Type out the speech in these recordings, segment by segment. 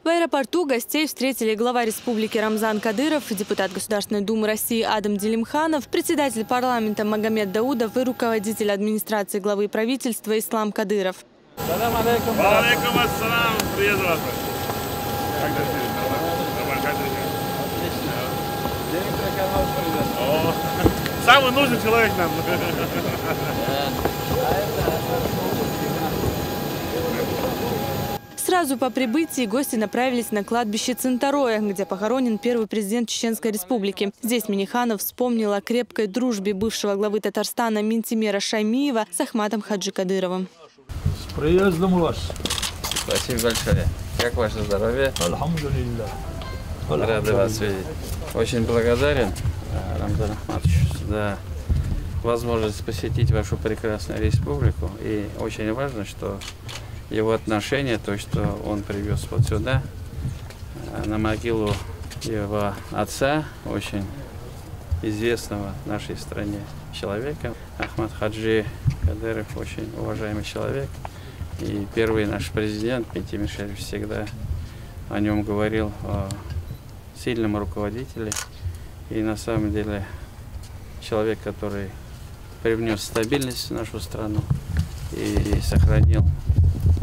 В аэропорту гостей встретили глава республики Рамзан Кадыров, депутат Государственной Думы России Адам Делимханов, председатель парламента Магомед Даудов и руководитель администрации главы правительства Ислам Кадыров. Салам алейкум. Алейкум ассалам. Привет, вас. Как самый нужный человек нам. Сразу по прибытии гости направились на кладбище Центароя, где похоронен первый президент Чеченской Республики. Здесь Миниханов вспомнил о крепкой дружбе бывшего главы Татарстана Минтимира Шаймиева с Ахматом Хаджи Кадыровым. С приездом вас. Спасибо большое. Как ваше здоровье? Альхамдулилля. Рады вас видеть. Очень благодарен, Рамзан Ахматович, за возможность посетить вашу прекрасную республику. И очень важно, что его отношение, то, что он привез вот сюда, на могилу его отца, очень известного в нашей стране человека. Ахмат Хаджи Кадыров очень уважаемый человек. И первый наш президент Минтимир Шаймиев всегда о нем говорил, о сильном руководителе. И на самом деле человек, который привнес стабильность в нашу страну и сохранил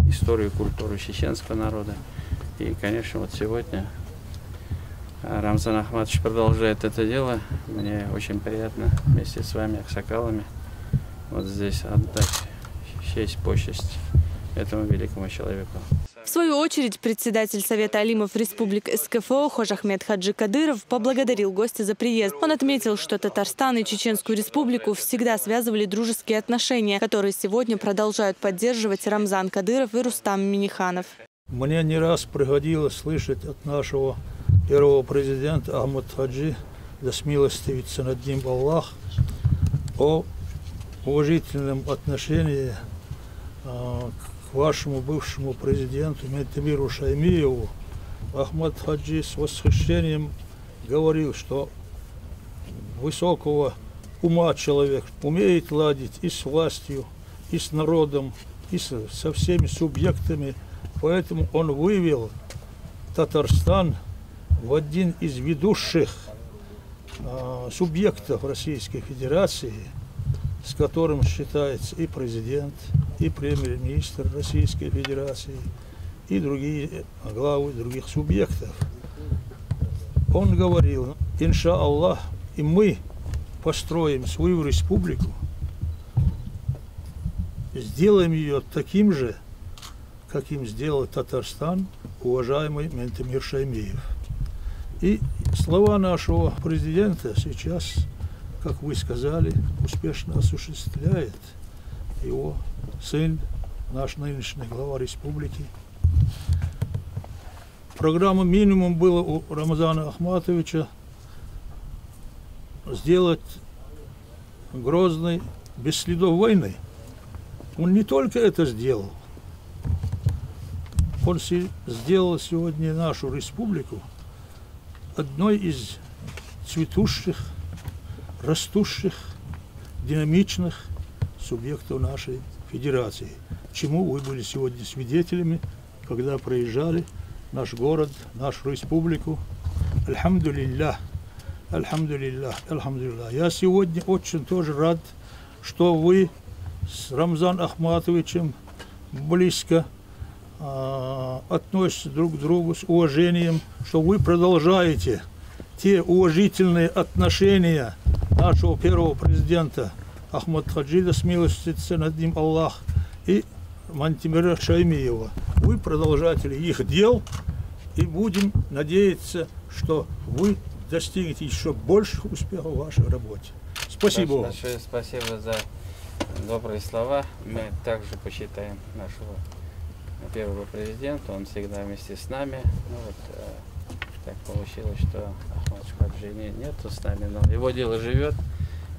историю и культуру чеченского народа. И, конечно, вот сегодня Рамзан Ахматович продолжает это дело. Мне очень приятно вместе с вами, аксакалами, вот здесь отдать честь, почесть этому великому человеку. В свою очередь, председатель Совета алимов республик СКФО Хожахмед Хаджи Кадыров поблагодарил гостя за приезд. Он отметил, что Татарстан и Чеченскую Республику всегда связывали дружеские отношения, которые сегодня продолжают поддерживать Рамзан Кадыров и Рустам Миниханов. Мне не раз приходилось слышать от нашего первого президента Ахмата Хаджи, да смилостивится над ним Аллах, о уважительном отношении к вашему бывшему президенту Минтимиру Шаймиеву. Ахмат Хаджи с восхищением говорил, что высокого ума человек умеет ладить и с властью, и с народом, и со всеми субъектами. Поэтому он вывел Татарстан в один из ведущих субъектов Российской Федерации, с которым считается и президент, и премьер-министр Российской Федерации, и другие главы других субъектов. Он говорил: инша Аллах, и мы построим свою республику, сделаем ее таким же, каким сделал Татарстан уважаемый Минтимир Шаймиев. И слова нашего президента сейчас, как вы сказали, успешно осуществляет его сын, наш нынешний глава республики. Программа минимум была у Рамзана Ахматовича сделать Грозный без следов войны. Он не только это сделал, он сделал сегодня нашу республику одной из цветущих, растущих, динамичных субъектов нашей федерации, чему вы были сегодня свидетелями, когда проезжали наш город, нашу республику. Альхамдулиллах, альхамдулиллах, альхамдулиллах. Я сегодня очень тоже рад, что вы с Рамзаном Ахматовичем близко относитесь друг к другу с уважением, что вы продолжаете те уважительные отношения нашего первого президента Ахмата Хаджи, да смилостится над ним Аллах, и Минтимира Шаймиева. Вы продолжатели их дел, и будем надеяться, что вы достигнете еще больших успехов в вашей работе. Спасибо вам. Большое спасибо за добрые слова. Мы также почитаем нашего первого президента, он всегда вместе с нами. Ну, вот, так получилось, что Ахмат Хаджи нету с нами, но его дело живет.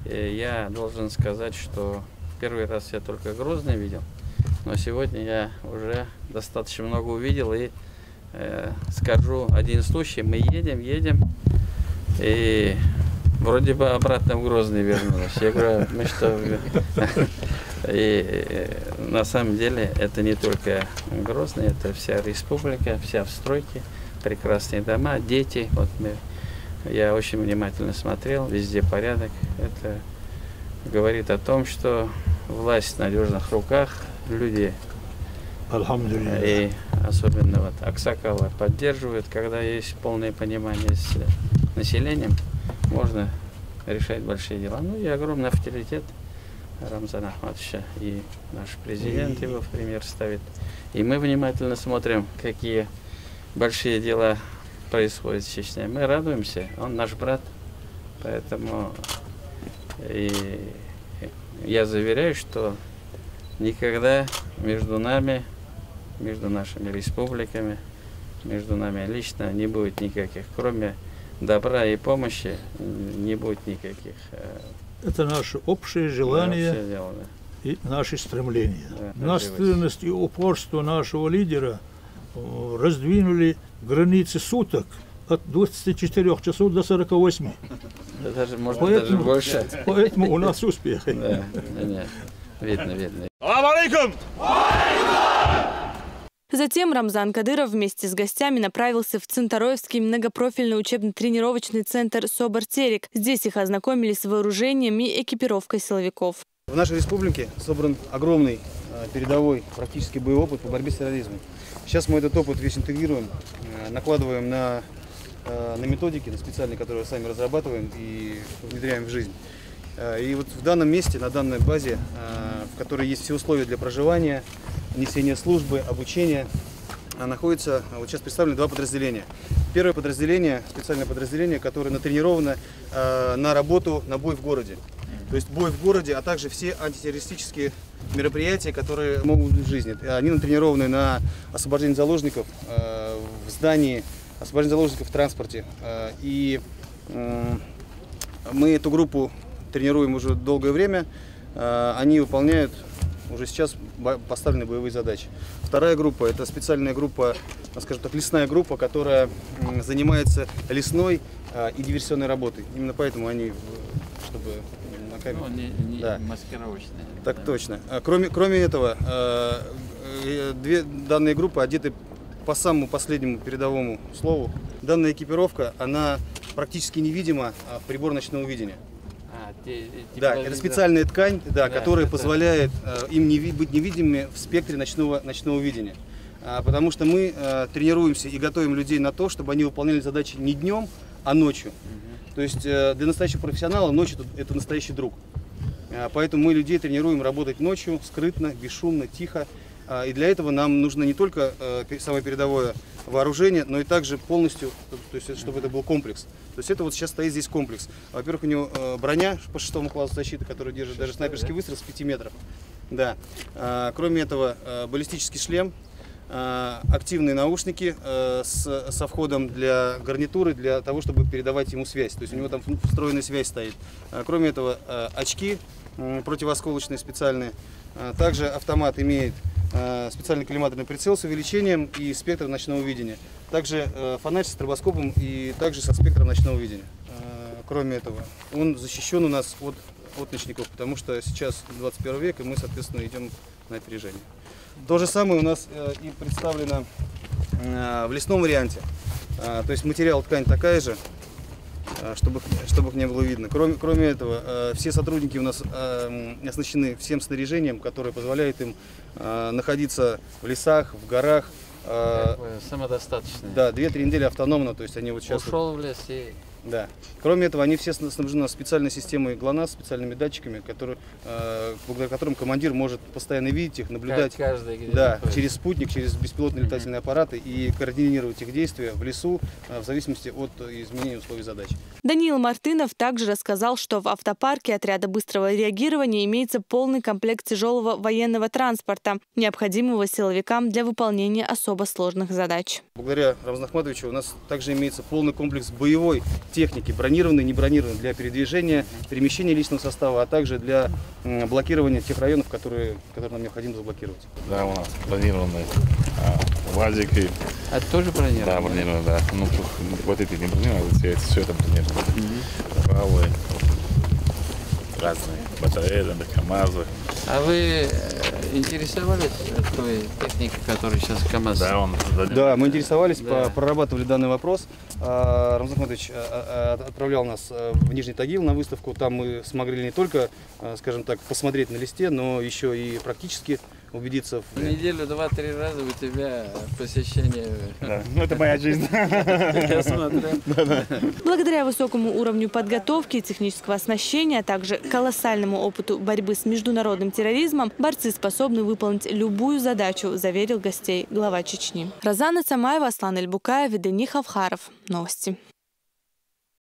И я должен сказать, что первый раз я только Грозный видел, но сегодня я уже достаточно много увидел. И скажу один случай: мы едем, и вроде бы обратно в Грозный вернулись. Я говорю, мы что, И на самом деле это не только Грозный, это вся республика, вся в стройке, прекрасные дома, дети. Вот я очень внимательно смотрел, везде порядок. Это говорит о том, что власть в надежных руках, люди, и особенно вот Аксакалы поддерживают, когда есть полное понимание с населением, можно решать большие дела. Ну и огромный авторитет Рамзана Ахматовича, и наш президент его в пример ставит. И мы внимательно смотрим, какие большие дела происходят в Чечне. Мы радуемся, он наш брат, поэтому и я заверяю, что никогда между нами, между нашими республиками, между нами лично не будет никаких, кроме добра и помощи, не будет никаких. Это наше общее желание и наши стремления. Настырность и упорство нашего лидера раздвинули границы суток от 24 часов до 48. Даже, может быть, даже больше. Поэтому у нас успехи. Да, видно, видно. Алейкум! Затем Рамзан Кадыров вместе с гостями направился в Центароевский многопрофильный учебно-тренировочный центр «Собор-Терек». Здесь их ознакомили с вооружением и экипировкой силовиков. В нашей республике собран огромный передовой практически боевой опыт по борьбе с терроризмом. Сейчас мы этот опыт весь интегрируем, накладываем на методики, на специальные, которые сами разрабатываем и внедряем в жизнь. И вот в данном месте, на данной базе, в которой есть все условия для проживания, несения службы, обучения, находится, вот сейчас представлены два подразделения. Первое подразделение, специальное подразделение, которое натренировано на работу, на бой в городе. То есть бой в городе, а также все антитеррористические мероприятия, которые могут быть в жизни. Они натренированы на освобождение заложников в здании, освобождение заложников в транспорте. И мы эту группу тренируем уже долгое время. Они выполняют уже сейчас поставленные боевые задачи. Вторая группа – это специальная группа, скажем так, лесная группа, которая занимается лесной и диверсионной работой. Именно поэтому они, чтобы на камеру… Ну, не да. маскировочные. Так да. точно. Кроме этого, две данные группы одеты по самому последнему передовому слову. Данная экипировка, она практически невидима в прибор ночного видения. Да, это специальная ткань, да, которая позволяет им быть невидимыми в спектре ночного видения. Потому что мы тренируемся и готовим людей на то, чтобы они выполняли задачи не днем, а ночью. То есть для настоящего профессионала ночь – это настоящий друг. Поэтому мы людей тренируем работать ночью, скрытно, бесшумно, тихо. И для этого нам нужно не только самое передовое вооружение, но и также полностью, то есть, чтобы это был комплекс. То есть это вот сейчас стоит здесь комплекс. Во-первых, у него броня по 6 классу защиты, которая держит даже снайперский выстрел с 5 метров. Да. Кроме этого, баллистический шлем, активные наушники со входом для гарнитуры, для того, чтобы передавать ему связь. То есть у него там встроенная связь стоит. Кроме этого, очки противоосколочные специальные. Также автомат имеет специальный коллиматорный прицел с увеличением и спектр ночного видения. Также фонарь с стробоскопом и также со спектром ночного видения. Кроме этого, он защищен у нас от ночников, потому что сейчас 21 век, и мы, соответственно, идем на опережение. То же самое у нас и представлено в лесном варианте. То есть материал, ткань такая же, чтобы их не было видно. Кроме этого, все сотрудники у нас оснащены всем снаряжением, которое позволяет им находиться в лесах, в горах. Самодостаточные. Да, 2-3 недели автономно, то есть они вот сейчас… Ушел в лес и… Да. Кроме этого, они все снабжены специальной системой ГЛОНАСС, специальными датчиками, благодаря которым командир может постоянно видеть их, наблюдать через спутник, через беспилотные летательные аппараты и координировать их действия в лесу в зависимости от изменения условий задач. Даниил Мартынов также рассказал, что в автопарке отряда быстрого реагирования имеется полный комплект тяжелого военного транспорта, необходимого силовикам для выполнения особо сложных задач. Благодаря Рамзану Ахматовичу у нас также имеется полный комплекс боевой техники, бронированной, не бронированной, для передвижения, перемещения личного состава, а также для блокирования тех районов, которые нам необходимо заблокировать. Да, у нас бронированные УАЗики. А тоже бронированные? Да, бронированные, да. Ну, вот эти не бронированные, все это бронированные. Правые. разные батареи, КАМАЗы. А вы интересовались той техникой, которая сейчас КАМАЗ? Да, Да, мы интересовались, Да. прорабатывали данный вопрос. Рамзан Ахматович отправлял нас в Нижний Тагил на выставку. Там мы смогли не только, скажем так, посмотреть на листе, но еще и практически убедиться В неделю 2-3 раза у тебя посещение. Да. Ну, это моя жизнь. Я смотрю. Благодаря высокому уровню подготовки и технического оснащения, а также колоссальному опыту борьбы с международным терроризмом, борцы способны выполнить любую задачу, заверил гостей глава Чечни. Розана Цамаева, Аслан Эльбукаев, Денис Хавхаров. Новости.